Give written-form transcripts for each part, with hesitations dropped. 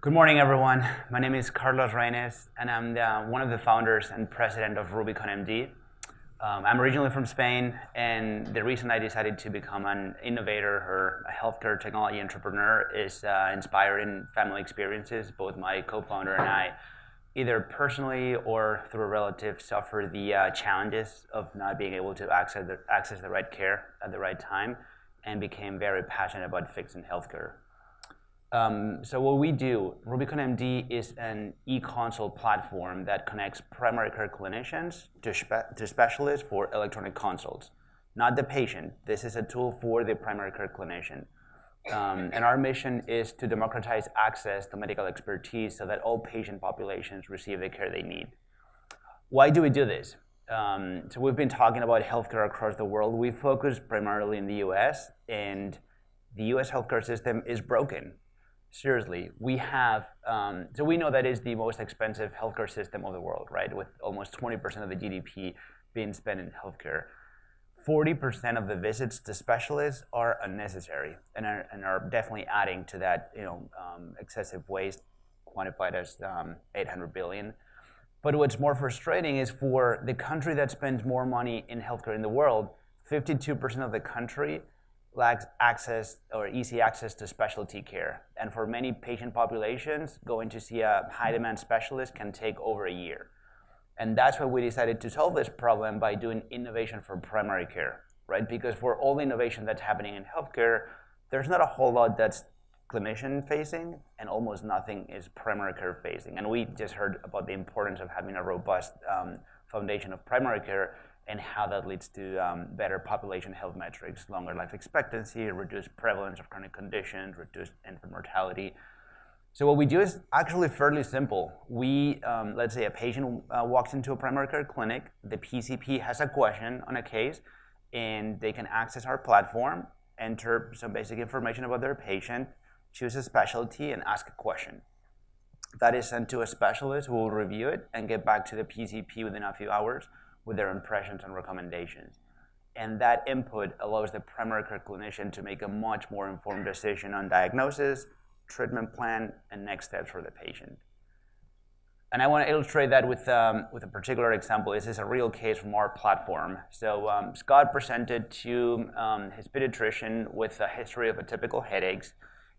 Good morning, everyone. My name is Carlos Reines, and I'm one of the founders and president of RubiconMD. I'm originally from Spain, and the reason I decided to become an innovator or a healthcare technology entrepreneur is inspiring family experiences. Both my co-founder and I, either personally or through a relative, suffer the challenges of not being able to access the right care at the right time, and became very passionate about fixing healthcare. So what we do, RubiconMD is an e-consult platform that connects primary care clinicians to specialists for electronic consults. Not the patient. This is a tool for the primary care clinician. And our mission is to democratize access to medical expertise so that all patient populations receive the care they need. Why do we do this? So we've been talking about healthcare across the world. We focus primarily in the US, and the US healthcare system is broken. Seriously, we have, so we know that it's the most expensive healthcare system of the world, right? With almost 20% of the GDP being spent in healthcare. 40% of the visits to specialists are unnecessary and are definitely adding to that, excessive waste, quantified as 800 billion. But what's more frustrating is for the country that spends more money in healthcare in the world, 52% of the country lacks access or easy access to specialty care. And for many patient populations, going to see a high-demand specialist can take over a year. And that's why we decided to solve this problem by doing innovation for primary care, right? Because for all the innovation that's happening in healthcare, there's not a whole lot that's clinician-facing, and almost nothing is primary care-facing. And we just heard about the importance of having a robust foundation of primary care, and how that leads to better population health metrics, longer life expectancy, reduced prevalence of chronic conditions, reduced infant mortality. So what we do is actually fairly simple. We, let's say a patient walks into a primary care clinic, the PCP has a question on a case, and they can access our platform, enter some basic information about their patient, choose a specialty, and ask a question. That is sent to a specialist who will review it and get back to the PCP within a few hours with their impressions and recommendations. And that input allows the primary care clinician to make a much more informed decision on diagnosis, treatment plan, and next steps for the patient. And I want to illustrate that with a particular example. This is a real case from our platform. So Scott presented to his pediatrician with a history of atypical headaches.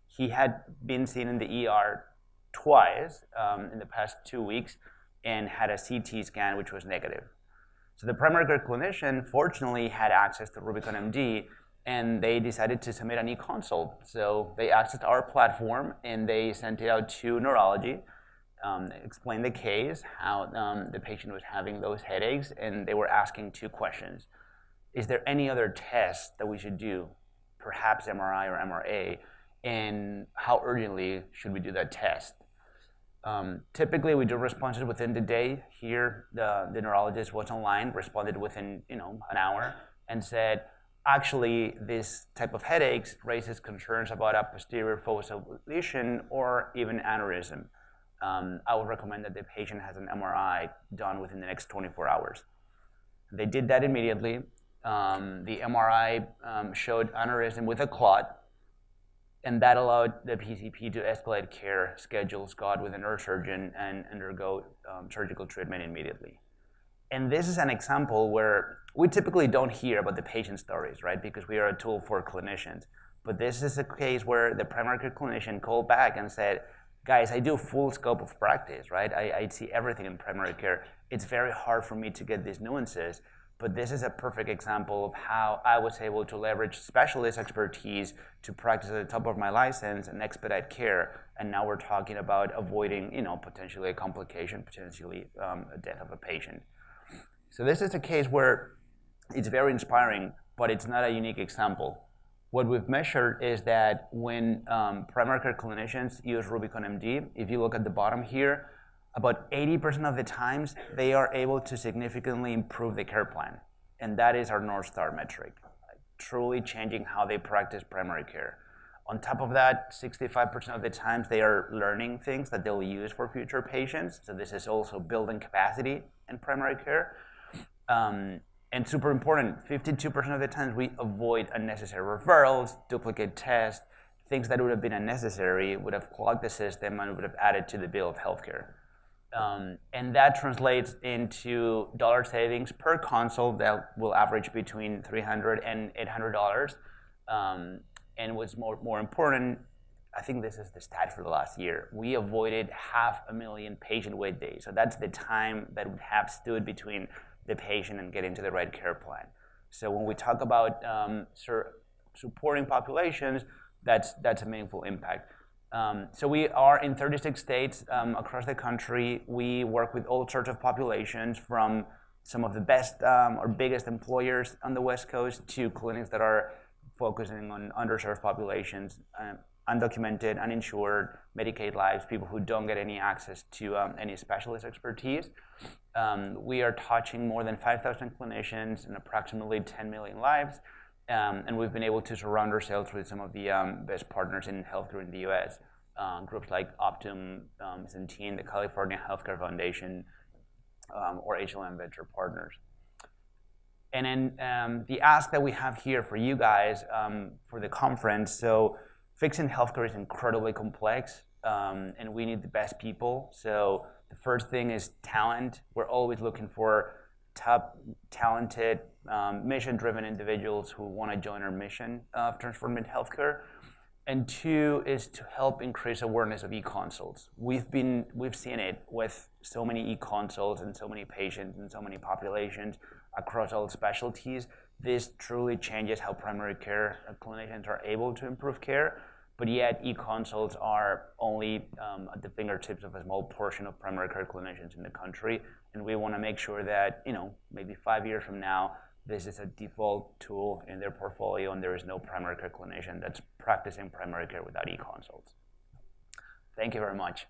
He had been seen in the ER twice in the past 2 weeks and had a CT scan which was negative. So the primary care clinician, fortunately, had access to RubiconMD, and they decided to submit an e-consult. So they accessed our platform, and they sent it out to neurology, explained the case, how the patient was having those headaches, and they were asking 2 questions. Is there any other test that we should do, perhaps MRI or MRA, and how urgently should we do that test? Typically, we do responses within the day. Here, the neurologist was online, responded within an hour, and said, actually, this type of headaches raises concerns about a posterior focal lesion or even aneurysm. I would recommend that the patient has an MRI done within the next 24 hours. They did that immediately. The MRI showed aneurysm with a clot, and that allowed the PCP to escalate care, schedule Scott with a neurosurgeon, and undergo surgical treatment immediately. And this is an example where we typically don't hear about the patient stories, right? Because we are a tool for clinicians. But this is a case where the primary care clinician called back and said, guys, I do full scope of practice, right? I see everything in primary care. It's very hard for me to get these nuances. But this is a perfect example of how I was able to leverage specialist expertise to practice at the top of my license and expedite care. And now we're talking about avoiding, potentially a complication, potentially a death of a patient. So this is a case where it's very inspiring, but it's not a unique example. What we've measured is that when primary care clinicians use RubiconMD, if you look at the bottom here, about 80% of the times, they are able to significantly improve the care plan. And that is our Northstar metric, truly changing how they practice primary care. On top of that, 65% of the times, they are learning things that they'll use for future patients. So this is also building capacity in primary care. And super important, 52% of the times, we avoid unnecessary referrals, duplicate tests, things that would have been unnecessary would have clogged the system and would have added to the bill of healthcare. And that translates into dollar savings per consult that will average between $300 and $800. And what's more important, I think this is the stat for the last year, we avoided 500,000 patient wait days. So that's the time that would have stood between the patient and getting to the right care plan. So when we talk about supporting populations, that's a meaningful impact. So we are in 36 states across the country. We work with all sorts of populations, from some of the best or biggest employers on the West Coast to clinics that are focusing on underserved populations, undocumented, uninsured, Medicaid lives, people who don't get any access to any specialist expertise. We are touching more than 5,000 clinicians and approximately 10 million lives. And we've been able to surround ourselves with some of the best partners in healthcare in the U.S. Groups like Optum, Centene, the California Healthcare Foundation, or HLM Venture Partners. And then the ask that we have here for you guys for the conference, so fixing healthcare is incredibly complex, and we need the best people. So the first thing is talent. We're always looking for top, talented, mission-driven individuals who want to join our mission of transforming healthcare. And two is to help increase awareness of e-consults. We've seen it with so many e-consults and so many patients and so many populations across all specialties. This truly changes how primary care clinicians are able to improve care, but yet e-consults are only at the fingertips of a small portion of primary care clinicians in the country, and we want to make sure that, maybe 5 years from now, this is a default tool in their portfolio, and there is no primary care clinician that's practicing primary care without e-consults. Thank you very much.